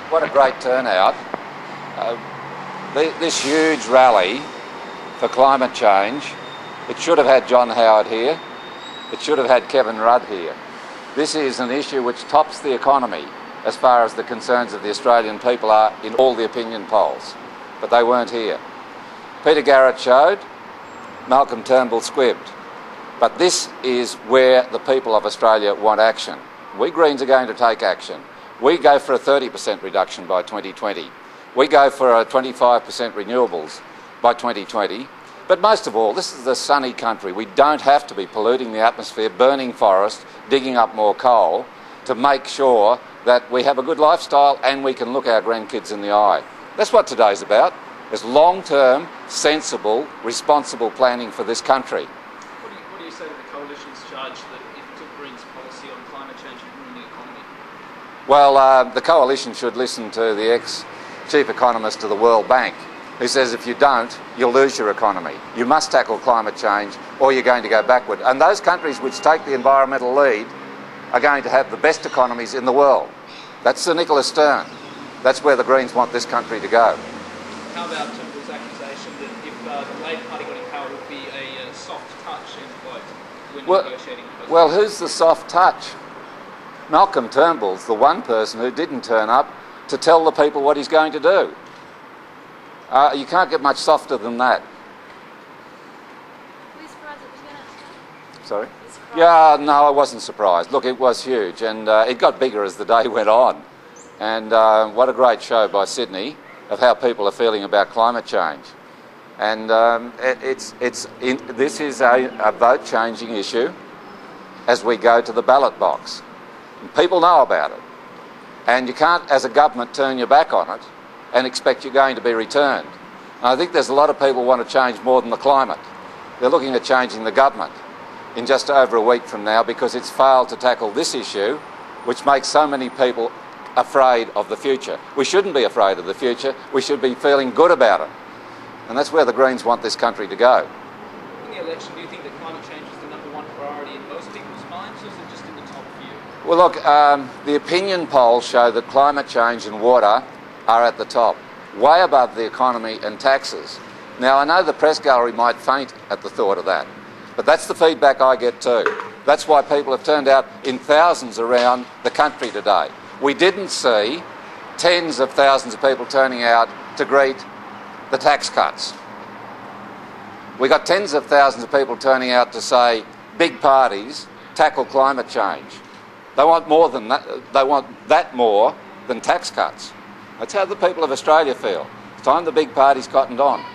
What a great turnout. This huge rally for climate change, it should have had John Howard here. It should have had Kevin Rudd here. This is an issue which tops the economy as far as the concerns of the Australian people are in all the opinion polls, but they weren't here. Peter Garrett showed, Malcolm Turnbull squibbed. But this is where the people of Australia want action. We Greens are going to take action. We go for a 30% reduction by 2020. We go for a 25% renewables by 2020. But most of all, this is a sunny country. We don't have to be polluting the atmosphere, burning forests, digging up more coal to make sure that we have a good lifestyle and we can look our grandkids in the eye. That's what today's about. It's long-term, sensible, responsible planning for this country. What do you say to the Coalition's charge that if it took Greens policy on climate change would ruin the economy? Well, the Coalition should listen to the ex-chief economist of the World Bank, who says if you don't, you'll lose your economy. You must tackle climate change or you're going to go backward. And those countries which take the environmental lead are going to have the best economies in the world. That's Sir Nicola Stern. That's where the Greens want this country to go. How about Turnbull's accusation that if the Labor Party got in power, it would be a soft touch, end quote, when negotiating? Well, who's the soft touch? Malcolm Turnbull's the one person who didn't turn up to tell the people what he's going to do. You can't get much softer than that. Were you surprised it was going to happen? Sorry? Yeah, no, I wasn't surprised. Look, it was huge, and it got bigger as the day went on. And what a great show by Sydney of how people are feeling about climate change. And this is a vote-changing issue as we go to the ballot box. And people know about it. And you can't, as a government, turn your back on it and expect you're going to be returned. And I think there's a lot of people who want to change more than the climate. They're looking at changing the government in just over a week from now because it's failed to tackle this issue, which makes so many people afraid of the future. We shouldn't be afraid of the future. We should be feeling good about it. And that's where the Greens want this country to go. In the election, do you think that climate change is the number one priority in most people's minds, or is it just in the top few? Well, look, the opinion polls show that climate change and water are at the top, way above the economy and taxes. Now, I know the press gallery might faint at the thought of that, but that's the feedback I get too. That's why people have turned out in thousands around the country today. We didn't see tens of thousands of people turning out to greet the tax cuts. We got tens of thousands of people turning out to say big parties tackle climate change. They want more than that. They want that more than tax cuts. That's how the people of Australia feel. It's time the big parties cottoned on.